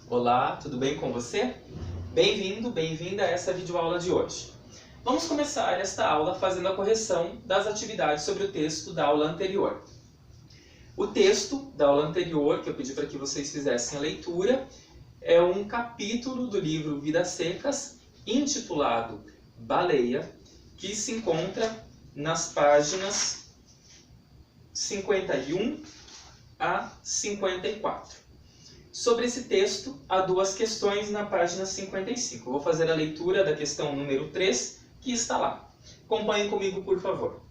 Olá, tudo bem com você? Bem-vindo, bem-vinda a essa videoaula de hoje. Vamos começar esta aula fazendo a correção das atividades sobre o texto da aula anterior. O texto da aula anterior, que eu pedi para que vocês fizessem a leitura, é um capítulo do livro Vidas Secas, intitulado Baleia, que se encontra nas páginas 51 a 54. Sobre esse texto, há duas questões na página 55. Eu vou fazer a leitura da questão número 3, que está lá. Acompanhem comigo, por favor.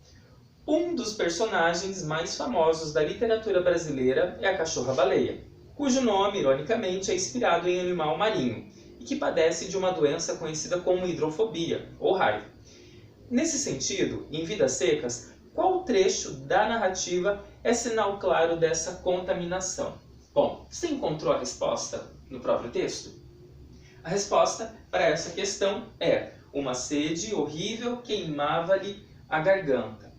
Um dos personagens mais famosos da literatura brasileira é a cachorra-baleia, cujo nome, ironicamente, é inspirado em animal marinho e que padece de uma doença conhecida como hidrofobia, ou raiva. Nesse sentido, em Vidas Secas, qual trecho da narrativa é sinal claro dessa contaminação? Bom, você encontrou a resposta no próprio texto? A resposta para essa questão é: uma sede horrível queimava-lhe a garganta.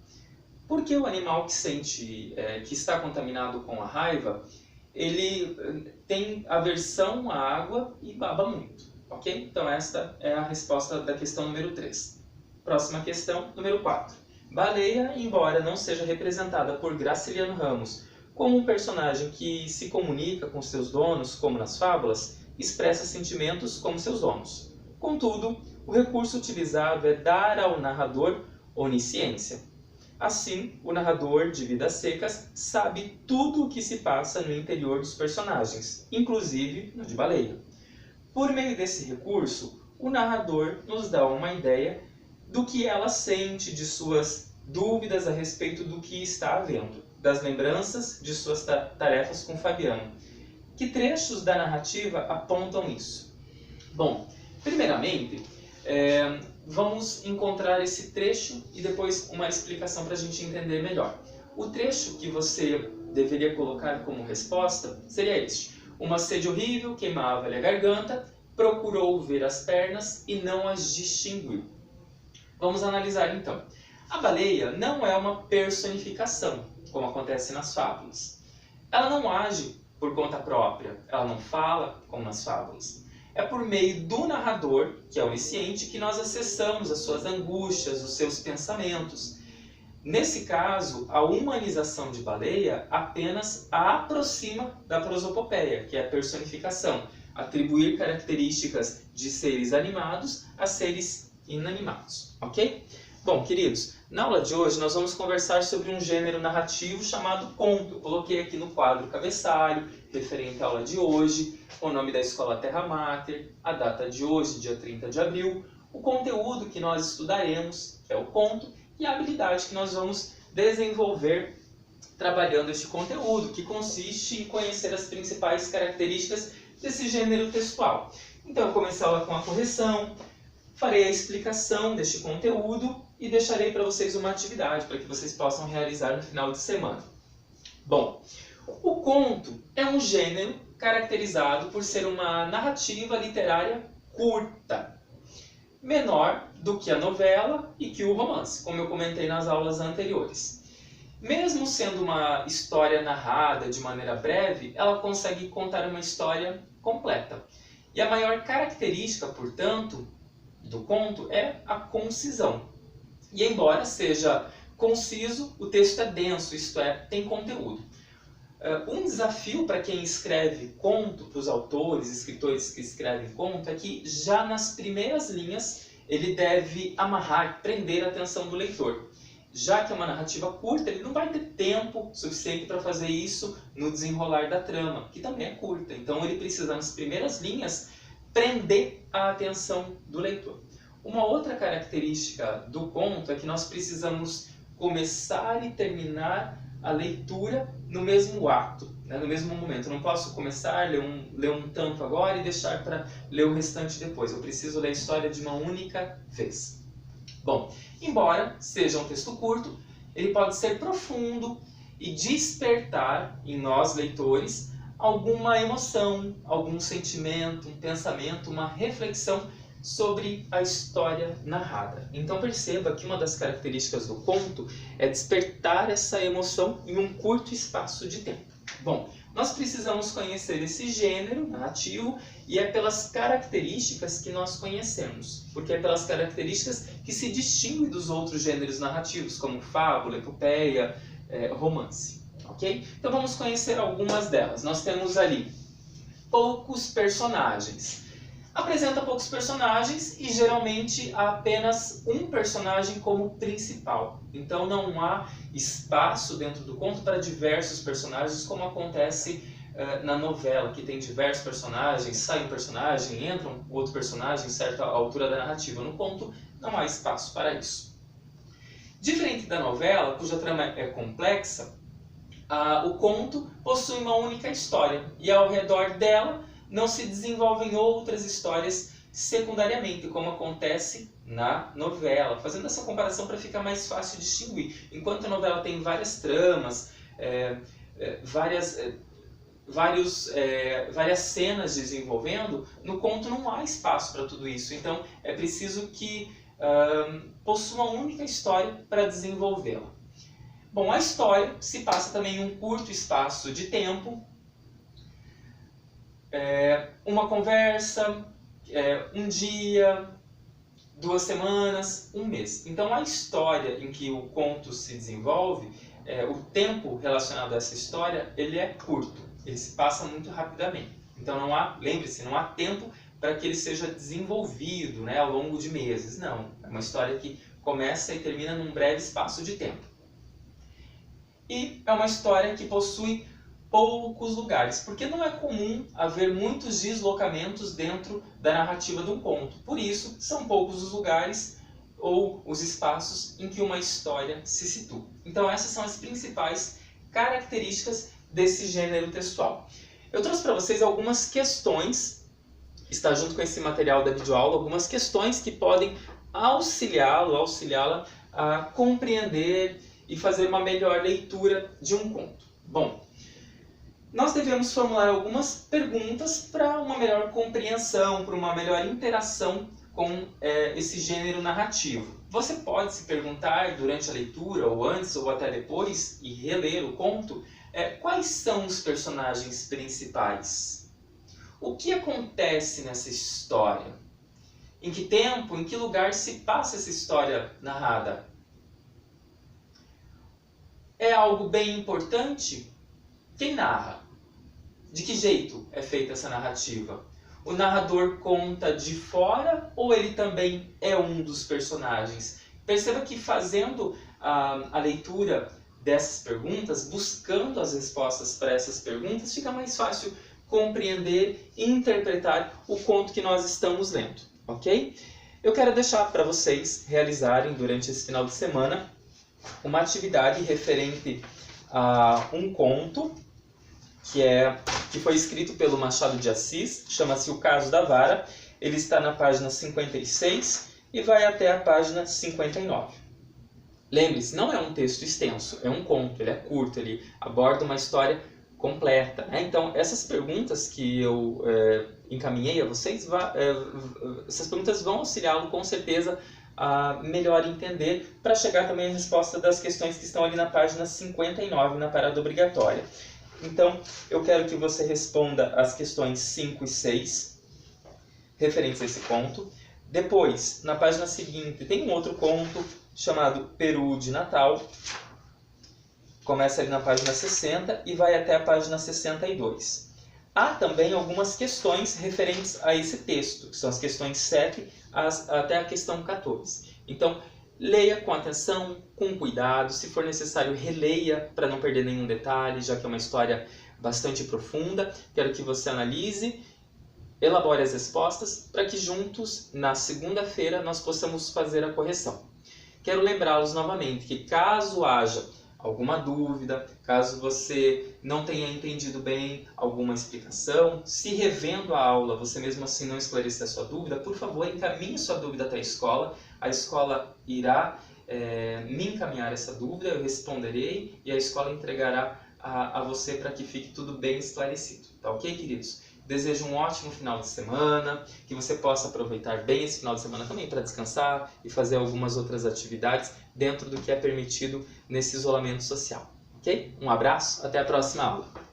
Porque o animal que está contaminado com a raiva, ele tem aversão à água e baba muito, ok? Então esta é a resposta da questão número 3. Próxima questão, número 4. Baleia, embora não seja representada por Graciliano Ramos como um personagem que se comunica com seus donos, como nas fábulas, expressa sentimentos como seus donos. Contudo, o recurso utilizado é dar ao narrador onisciência. Assim, o narrador de Vidas Secas sabe tudo o que se passa no interior dos personagens, inclusive no de Baleia. Por meio desse recurso, o narrador nos dá uma ideia do que ela sente, de suas dúvidas a respeito do que está havendo, das lembranças de suas tarefas com Fabiano. Que trechos da narrativa apontam isso? Bom, primeiramente, vamos encontrar esse trecho e depois uma explicação para a gente entender melhor. O trecho que você deveria colocar como resposta seria este: uma sede horrível queimava-lhe a garganta, procurou ver as pernas e não as distinguiu. Vamos analisar então. A baleia não é uma personificação, como acontece nas fábulas. Ela não age por conta própria, ela não fala como nas fábulas. É por meio do narrador, que é onisciente, que nós acessamos as suas angústias, os seus pensamentos. Nesse caso, a humanização de Baleia apenas a aproxima da prosopopeia, que é a personificação, atribuir características de seres animados a seres inanimados, ok? Bom, queridos, na aula de hoje nós vamos conversar sobre um gênero narrativo chamado conto. Eu coloquei aqui no quadro cabeçalho, referente à aula de hoje, o nome da escola Terra Mater, a data de hoje, dia 30 de abril, o conteúdo que nós estudaremos, que é o conto, e a habilidade que nós vamos desenvolver trabalhando este conteúdo, que consiste em conhecer as principais características desse gênero textual. Então eu começava com a correção, farei a explicação deste conteúdo e deixarei para vocês uma atividade para que vocês possam realizar no final de semana. Bom, o conto é um gênero caracterizado por ser uma narrativa literária curta, menor do que a novela e que o romance, como eu comentei nas aulas anteriores. Mesmo sendo uma história narrada de maneira breve, ela consegue contar uma história completa. E a maior característica, portanto, do conto é a concisão. E embora seja conciso, o texto é denso, isto é, tem conteúdo. Um desafio para quem escreve conto, para os autores, escritores que escrevem conto, é que já nas primeiras linhas ele deve amarrar, prender a atenção do leitor. Já que é uma narrativa curta, ele não vai ter tempo suficiente para fazer isso no desenrolar da trama, que também é curta. Então ele precisa, nas primeiras linhas, prender a atenção do leitor. Uma outra característica do conto é que nós precisamos começar e terminar a leitura no mesmo ato, né? No mesmo momento. Eu não posso começar, ler um tanto agora e deixar para ler o restante depois. Eu preciso ler a história de uma única vez. Bom, embora seja um texto curto, ele pode ser profundo e despertar em nós, leitores, alguma emoção, algum sentimento, um pensamento, uma reflexão sobre a história narrada. Então perceba que uma das características do conto é despertar essa emoção em um curto espaço de tempo. Bom, nós precisamos conhecer esse gênero narrativo e é pelas características que nós conhecemos, porque é pelas características que se distingue dos outros gêneros narrativos, como fábula, epopeia, romance. Ok? Então vamos conhecer algumas delas. Nós temos ali poucos personagens. Apresenta poucos personagens e geralmente há apenas um personagem como principal. Então não há espaço dentro do conto para diversos personagens, como acontece na novela, que tem diversos personagens, sai um personagem, entra um outro personagem em certa altura da narrativa. No conto não há espaço para isso. Diferente da novela, cuja trama é complexa, o conto possui uma única história e ao redor dela não se desenvolvem outras histórias secundariamente, como acontece na novela. Fazendo essa comparação para ficar mais fácil distinguir. Enquanto a novela tem várias tramas, várias cenas desenvolvendo, no conto não há espaço para tudo isso. Então é preciso que possua uma única história para desenvolvê-la. Bom, a história se passa também em um curto espaço de tempo, uma conversa, um dia, 2 semanas, um mês. Então a história em que o conto se desenvolve, o tempo relacionado a essa história, ele é curto, ele se passa muito rapidamente. Então não há, lembre-se, não há tempo para que ele seja desenvolvido, né, ao longo de meses. Não, é uma história que começa e termina num breve espaço de tempo. E é uma história que possui poucos lugares, porque não é comum haver muitos deslocamentos dentro da narrativa de um conto. Por isso, são poucos os lugares ou os espaços em que uma história se situa. Então essas são as principais características desse gênero textual. Eu trouxe para vocês algumas questões, está junto com esse material da videoaula, algumas questões que podem auxiliá-la a compreender e fazer uma melhor leitura de um conto. Bom, nós devemos formular algumas perguntas para uma melhor compreensão, para uma melhor interação com esse gênero narrativo. Você pode se perguntar durante a leitura, ou antes, ou até depois, e reler o conto, quais são os personagens principais? O que acontece nessa história? Em que tempo, em que lugar se passa essa história narrada? É algo bem importante? Quem narra? De que jeito é feita essa narrativa? O narrador conta de fora ou ele também é um dos personagens? Perceba que fazendo a leitura dessas perguntas, buscando as respostas para essas perguntas, fica mais fácil compreender e interpretar o conto que nós estamos lendo, ok? Eu quero deixar para vocês realizarem durante esse final de semana uma atividade referente a um conto que foi escrito pelo Machado de Assis, chama-se O Caso da Vara. Ele está na página 56 e vai até a página 59. Lembre-se, não é um texto extenso, é um conto, ele é curto, ele aborda uma história completa, né? Então, essas perguntas que eu encaminhei a vocês, essas perguntas vão auxiliá-lo com certeza a melhor entender, para chegar também à resposta das questões que estão ali na página 59, na parada obrigatória. Então, eu quero que você responda as questões 5 e 6, referentes a esse conto. Depois, na página seguinte, tem um outro conto chamado Peru de Natal. Começa ali na página 60 e vai até a página 62. Há também algumas questões referentes a esse texto, que são as questões 7 até a questão 14. Então, leia com atenção, com cuidado, se for necessário releia para não perder nenhum detalhe, já que é uma história bastante profunda. Quero que você analise, elabore as respostas, para que juntos, na segunda-feira, nós possamos fazer a correção. Quero lembrá-los novamente que caso haja alguma dúvida, caso você não tenha entendido bem alguma explicação, se revendo a aula você mesmo assim não esclarecer a sua dúvida, por favor, encaminhe sua dúvida até a escola irá me encaminhar essa dúvida, eu responderei e a escola entregará a você para que fique tudo bem esclarecido. Tá ok, queridos? Desejo um ótimo final de semana, que você possa aproveitar bem esse final de semana também para descansar e fazer algumas outras atividades dentro do que é permitido nesse isolamento social. Ok? Um abraço, até a próxima aula.